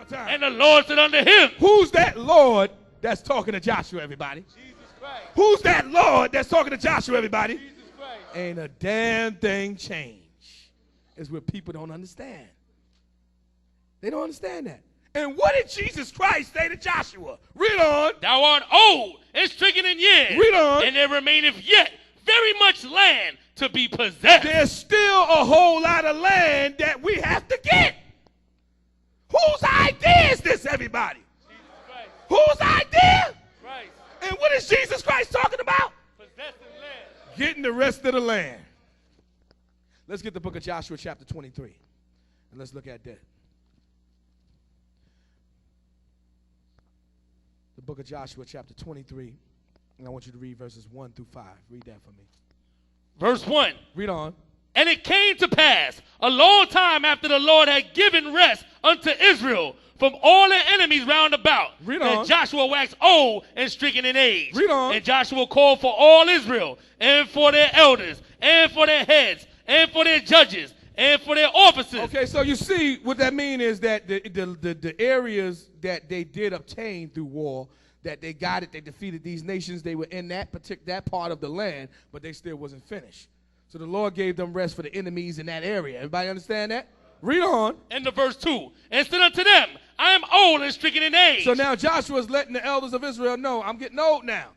more time. And the Lord said unto him. Who's that Lord that's talking to Joshua, everybody? Jesus Christ. Who's that Lord that's talking to Joshua, everybody? Jesus Christ. Ain't a damn thing changed. It's what people don't understand. They don't understand that. And what did Jesus Christ say to Joshua? Read on. Thou art old and stricken in years. Read on. And there remaineth yet very much land to be possessed. There's still a whole lot of land that we have to get. Whose idea is this, everybody? Jesus Christ. Whose idea? Christ. And what is Jesus Christ talking about? Possessing land. Getting the rest of the land. Let's get the book of Joshua chapter 23. And let's look at that. The book of Joshua chapter 23. And I want you to read verses 1 through 5. Read that for me. Verse 1. Read on. And it came to pass a long time after the Lord had given rest unto Israel from all their enemies round about, Read on. that Joshua waxed old and stricken in age. Read on. And Joshua called for all Israel, and for their elders, and for their heads, and for their judges, and for their officers. Okay, so you see what that means is that the areas that they did obtain through war, that they got it, they defeated these nations, they were in that part of the land, but they still wasn't finished. So the Lord gave them rest for the enemies in that area. Everybody understand that? Read on. And the verse 2. And said unto them, I am old and stricken in age. So now Joshua's letting the elders of Israel know, I'm getting old now.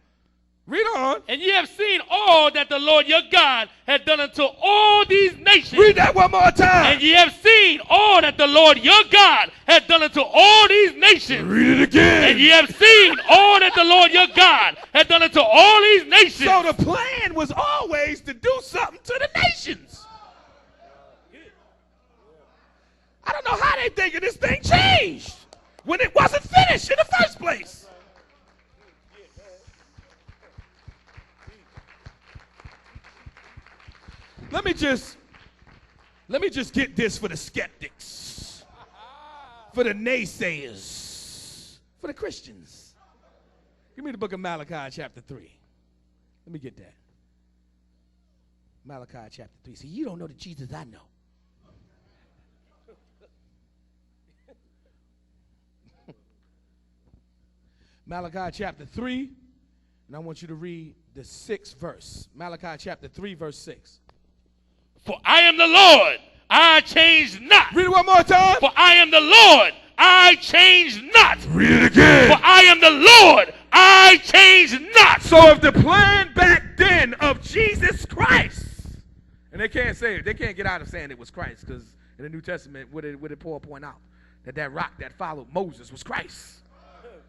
Read on. And ye have seen all that the Lord your God had done unto all these nations. Read that one more time. And ye have seen all that the Lord your God had done unto all these nations. Read it again. And ye have seen all that the Lord your God had done unto all these nations. So the plan was always to do something to the nations. I don't know how they thinking this thing changed when it wasn't finished in the first place. Let me just get this for the skeptics, for the naysayers, for the Christians. Give me the book of Malachi chapter 3. Let me get that. Malachi chapter 3. See, you don't know the Jesus I know. Malachi chapter 3, and I want you to read the 6th verse. Malachi chapter 3, verse 6. For I am the Lord, I change not. Read it one more time. For I am the Lord, I change not. Read it again. For I am the Lord, I change not. So if the plan back then of Jesus Christ, and they can't say it, they can't get out of saying it was Christ, because in the New Testament, what did Paul point out? That rock that followed Moses was Christ.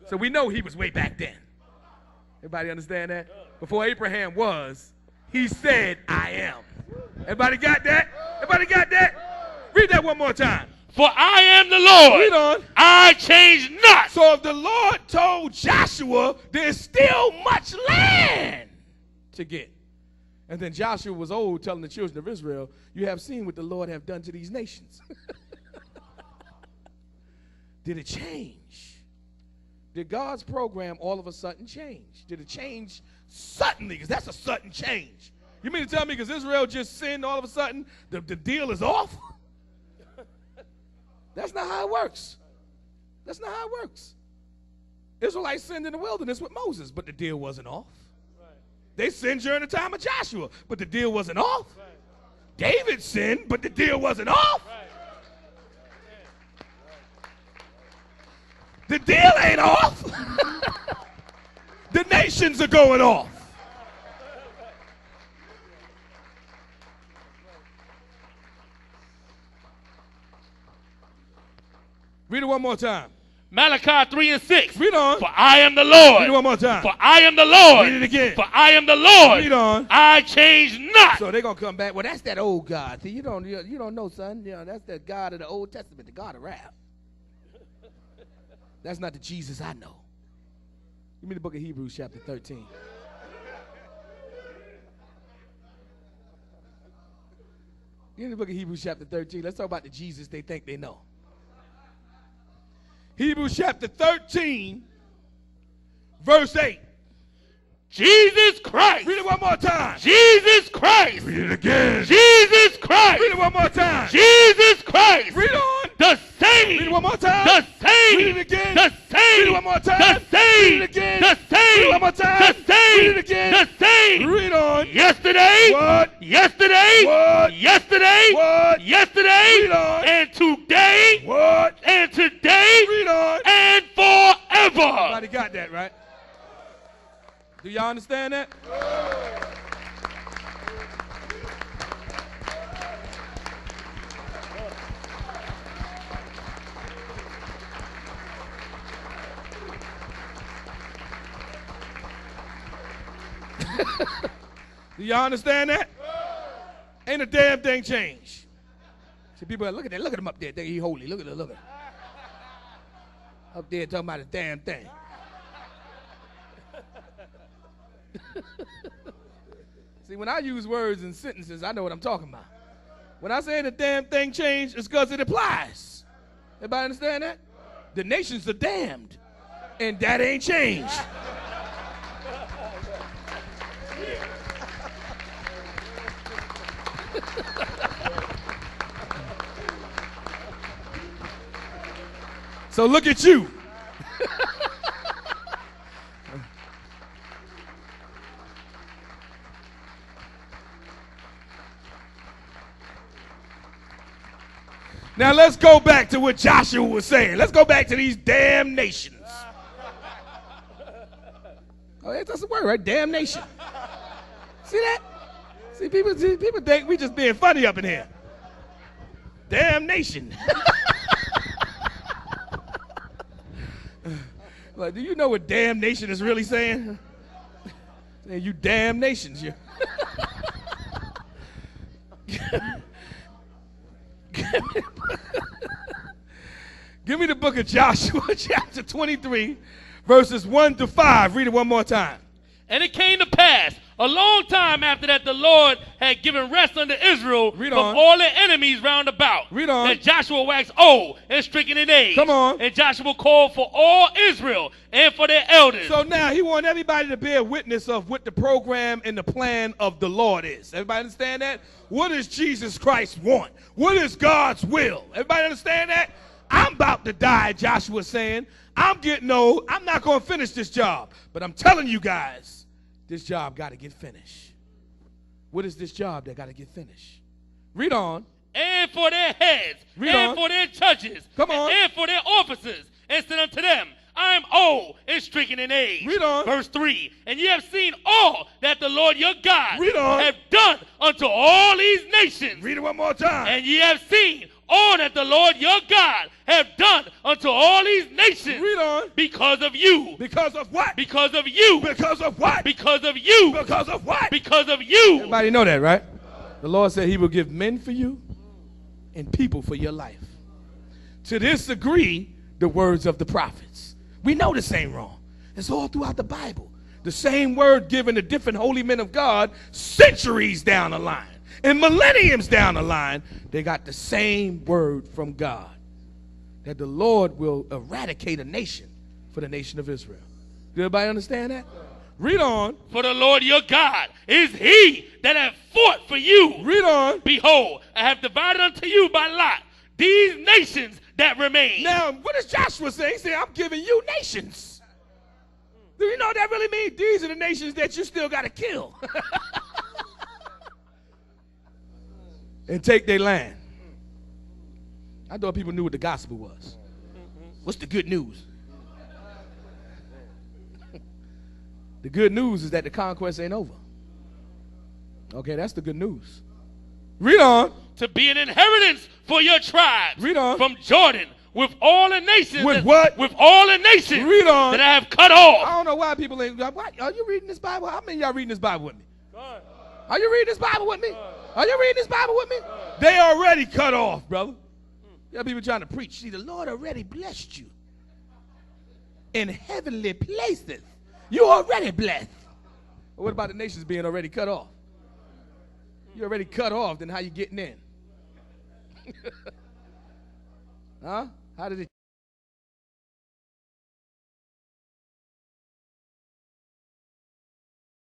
So we know he was way back then. Everybody understand that? Before Abraham was, he said, I am. Everybody got that? Everybody got that? Read that one more time. For I am the Lord. Read on. I change not. So if the Lord told Joshua, there's still much land to get. And then Joshua was old, telling the children of Israel, you have seen what the Lord have done to these nations. Did it change? Did God's program all of a sudden change? Did it change suddenly? Because that's a sudden change. You mean to tell me because Israel just sinned all of a sudden, the deal is off? That's not how it works. That's not how it works. Israelites sinned in the wilderness with Moses, but the deal wasn't off. Right. They sinned during the time of Joshua, but the deal wasn't off. Right. David sinned, but the deal wasn't off. Right. The deal ain't off. The nations are going off. Read it one more time. Malachi 3 and 6. Read on. For I am the Lord. Read it one more time. For I am the Lord. Read it again. For I am the Lord. Read on. I change not. So they're going to come back. Well, that's that old God. See, you don't know, son. You know, that's that God of the Old Testament, the God of wrath. That's not the Jesus I know. Give me the book of Hebrews chapter 13. Give me the book of Hebrews chapter 13. Let's talk about the Jesus they think they know. Hebrews chapter 13, verse 8. Jesus Christ. Read it one more time. Jesus Christ. Read it again. Jesus Christ. Read it one more time. Jesus Christ. Read on. The same. Read it one more time. The same What? Yesterday. What? Yesterday. Read on. And today. What? And today. Read on. And forever. Everybody got that, right? Do y'all understand that? Do y'all understand that? Ain't a damn thing changed. See, people are, look at that. Look at him up there. He holy. Look at him. Look at him. Up there talking about a damn thing. See, when I use words and sentences, I know what I'm talking about. When I say the damn thing changed, it's because it applies. Everybody understand that? The nations are damned, and that ain't changed. So look at you. Now let's go back to what Joshua was saying. Let's go back to these damn nations. Oh, that's a word, right? Damnation. See that? See, people think we just being funny up in here. Damnation. Like, do you know what damnation is really saying? Saying you damn nations. You. Give me the book of Joshua, chapter 23, verses 1 to 5. Read it one more time. And it came to pass, a long time after that the Lord had given rest unto Israel Read from on. all their enemies round about. Read on. That Joshua waxed old and stricken in age. Come on. And Joshua called for all Israel and for their elders. So now he wants everybody to bear witness of what the program and the plan of the Lord is. Everybody understand that? What does Jesus Christ want? What is God's will? Everybody understand that? I'm about to die, Joshua's saying. I'm getting old. I'm not going to finish this job. But I'm telling you guys, this job got to get finished. What is this job that got to get finished? Read on. And for their heads. Read and on. for their judges. Come on. And for their officers. And said unto them, I am old and stricken in age. Read on. Verse 3. And ye have seen all that the Lord your God Read on. have done unto all these nations. Read it one more time. And ye have seen all that the Lord your God have done unto all these nations. Read on. Because of you. Because of what? Because of you. Because of what? Because of you. Because of what? Because of you. Everybody know that, right? The Lord said he will give men for you and people for your life. To this agree the words of the prophets. We know this ain't wrong. It's all throughout the Bible. The same word given to different holy men of God centuries down the line. And millenniums down the line, they got the same word from God. That the Lord will eradicate a nation for the nation of Israel. Did everybody understand that? Read on. For the Lord your God is he that hath fought for you. Read on. Behold, I have divided unto you by lot these nations that remain. Now, what does Joshua say? He said, I'm giving you nations. Do you know what that really means? These are the nations that you still got to kill. And take their land. I thought people knew what the gospel was. What's the good news? The good news is that the conquest ain't over. Okay, that's the good news. Read on. To be an inheritance for your tribes. Read on. From Jordan with all the nations. With what? With all the nations. Read on. That I have cut I off. don't know why people ain't. What? Are you reading this Bible? How many of y'all reading this Bible with me? Good. Are you reading this Bible with me? Are you reading this Bible with me? They already cut off, brother. You got people trying to preach. See, the Lord already blessed you in heavenly places. You already blessed. But what about the nations being already cut off? You already cut off, then how you getting in? Huh? How did it?